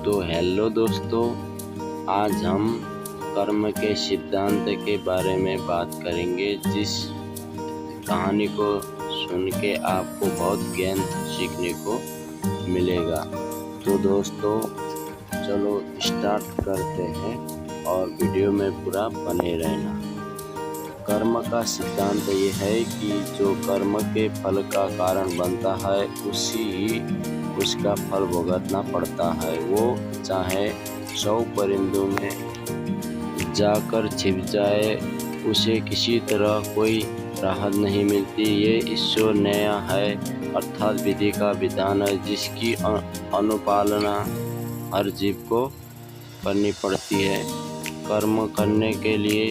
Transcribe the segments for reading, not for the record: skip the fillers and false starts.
तो हेलो दोस्तों, आज हम कर्म के सिद्धांत के बारे में बात करेंगे, जिस कहानी को सुन के आपको बहुत ज्ञान सीखने को मिलेगा। तो दोस्तों चलो स्टार्ट करते हैं और वीडियो में पूरा बने रहना। कर्म का सिद्धांत ये है कि जो कर्म के फल का कारण बनता है उसी ही उसका फल भुगतना पड़ता है। वो चाहे 100 परिंदों में जाकर छिप जाए, उसे किसी तरह कोई राहत नहीं मिलती। ये ईश्वर न्याय है, अर्थात विधि का विधान है, जिसकी अनुपालना हर जीव को करनी पड़ती है। कर्म करने के लिए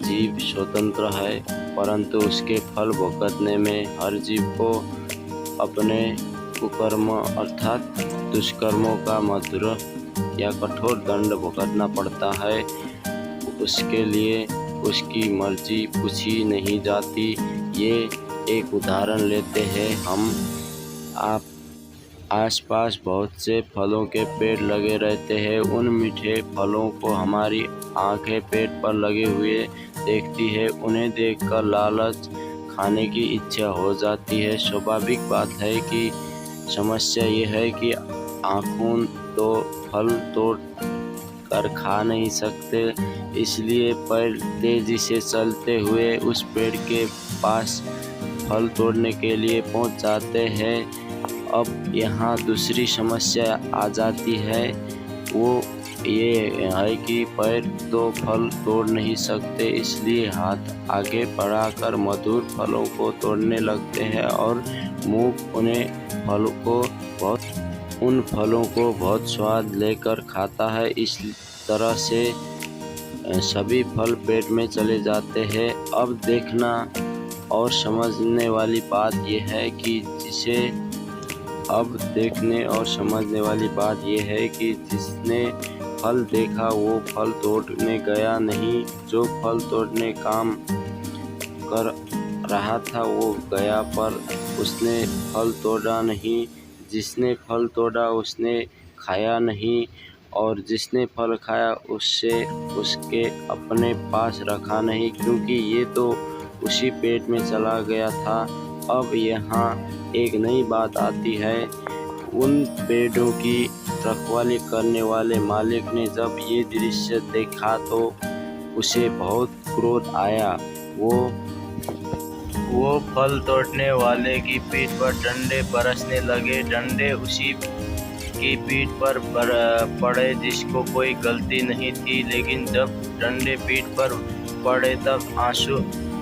जीव स्वतंत्र है, परंतु उसके फल भुगतने में हर जीव को अपने कुकर्म अर्थात दुष्कर्मों का मधुर या कठोर दंड भुगतना पड़ता है। उसके लिए उसकी मर्जी पूछी नहीं जाती। ये एक उदाहरण लेते हैं हम। आप आसपास बहुत से फलों के पेड़ लगे रहते हैं। उन मीठे फलों को हमारी आंखें पेट पर लगे हुए देखती है। उन्हें देखकर लालच, खाने की इच्छा हो जाती है। स्वाभाविक बात है कि समस्या ये है कि आँखों तो फल तोड़ कर खा नहीं सकते, इसलिए पैर तेजी से चलते हुए उस पेड़ के पास फल तोड़ने के लिए पहुंच जाते हैं। अब यहाँ दूसरी समस्या आ जाती है, वो ये है कि पैर तो फल तोड़ नहीं सकते, इसलिए हाथ आगे बढ़ाकर मधुर फलों को तोड़ने लगते हैं और मुंह उन फलों को बहुत स्वाद लेकर खाता है। इस तरह से सभी फल पेट में चले जाते हैं। अब देखना और समझने वाली बात यह है कि जिसने फल देखा वो फल तोड़ने गया नहीं। जो फल तोड़ने काम कर रहा था वो गया, पर उसने फल तोड़ा नहीं। जिसने फल तोड़ा उसने खाया नहीं, और जिसने फल खाया उसके अपने पास रखा नहीं, क्योंकि ये तो उसी पेट में चला गया था। अब यहाँ एक नई बात आती है। उन पेड़ों की रखवाली करने वाले मालिक ने जब ये दृश्य देखा तो उसे बहुत क्रोध आया। वो फल तोड़ने वाले की पीठ पर डंडे बरसने लगे। डंडे उसी की पीठ पर पड़े जिसको कोई गलती नहीं थी, लेकिन जब डंडे पीठ पर पड़े तब आंसू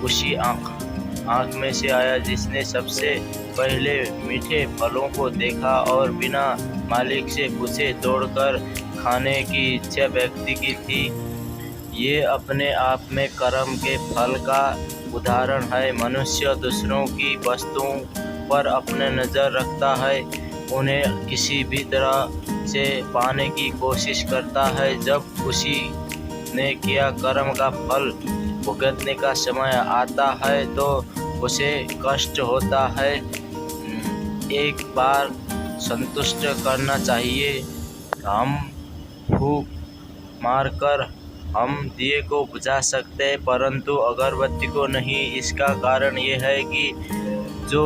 उसी आँख में से आया जिसने सबसे पहले मीठे फलों को देखा और बिना मालिक से पूछे तोड़कर खाने की इच्छा व्यक्ति की थी। ये अपने आप में कर्म के फल का उदाहरण है। मनुष्य दूसरों की वस्तुओं पर अपने नज़र रखता है, उन्हें किसी भी तरह से पाने की कोशिश करता है। जब उसी ने किया कर्म का फल भुगतने का समय आता है तो उसे कष्ट होता है। एक बार संतुष्ट करना चाहिए। हम फूंक मारकर हम दिए को बुझा सकते हैं, परंतु अगरबत्ती को नहीं। इसका कारण ये है कि जो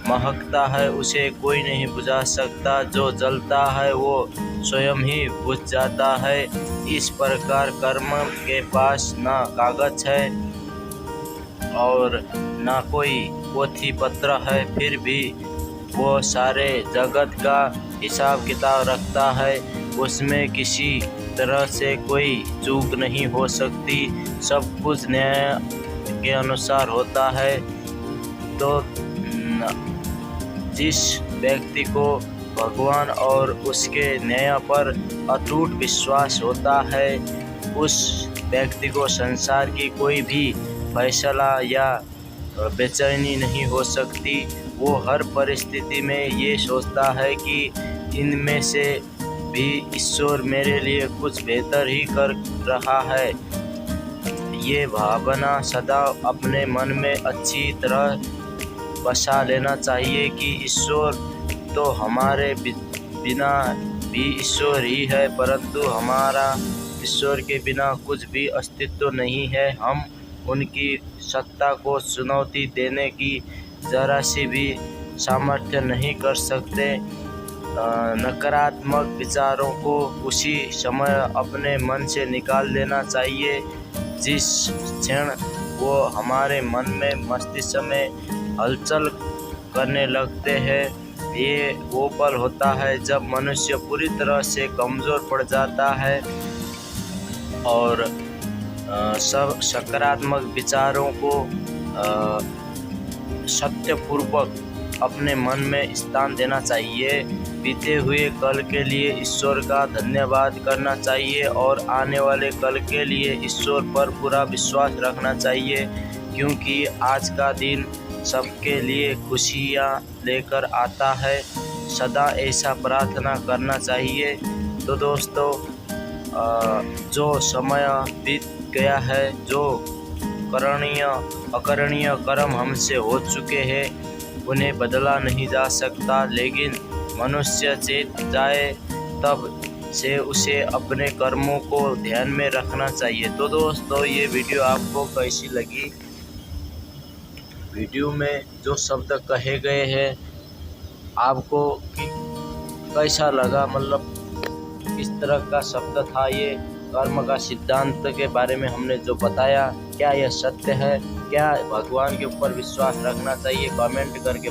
महकता है उसे कोई नहीं बुझा सकता, जो जलता है वो स्वयं ही बुझ जाता है। इस प्रकार कर्म के पास ना कागज है और ना कोई पोथी पत्र है, फिर भी वो सारे जगत का हिसाब किताब रखता है। उसमें किसी तरह से कोई चूक नहीं हो सकती, सब कुछ न्याय के अनुसार होता है। तो जिस व्यक्ति को भगवान और उसके न्याय पर अटूट विश्वास होता है, उस व्यक्ति को संसार की कोई भी फैसला या बेचैनी नहीं हो सकती। वो हर परिस्थिति में ये सोचता है कि इनमें से भी ईश्वर मेरे लिए कुछ बेहतर ही कर रहा है। ये भावना सदा अपने मन में अच्छी तरह बसा लेना चाहिए कि ईश्वर तो हमारे बिना भी ईश्वर ही है, परंतु हमारा ईश्वर के बिना कुछ भी अस्तित्व नहीं है। हम उनकी सत्ता को चुनौती देने की जरा सी भी सामर्थ्य नहीं कर सकते। नकारात्मक विचारों को उसी समय अपने मन से निकाल देना चाहिए जिस क्षण वो हमारे मन में, मस्तिष्क में हलचल करने लगते हैं। ये वो पल होता है जब मनुष्य पूरी तरह से कमज़ोर पड़ जाता है और सब सकारात्मक विचारों को सत्यपूर्वक अपने मन में स्थान देना चाहिए। बीते हुए कल के लिए ईश्वर का धन्यवाद करना चाहिए और आने वाले कल के लिए ईश्वर पर पूरा विश्वास रखना चाहिए, क्योंकि आज का दिन सबके लिए खुशियाँ लेकर आता है। सदा ऐसा प्रार्थना करना चाहिए। तो दोस्तों, जो समय बीत गया है, जो करणीय अकरणीय कर्म हमसे हो चुके हैं, उन्हें बदला नहीं जा सकता, लेकिन मनुष्य चेत जाए तब से उसे अपने कर्मों को ध्यान में रखना चाहिए। तो दोस्तों, ये वीडियो आपको कैसी लगी? वीडियो में जो शब्द कहे गए हैं आपको कैसा लगा? मतलब किस तरह का शब्द था ये? कर्म का सिद्धांत के बारे में हमने जो बताया, क्या यह सत्य है? क्या भगवान के ऊपर विश्वास रखना चाहिए? कमेंट करके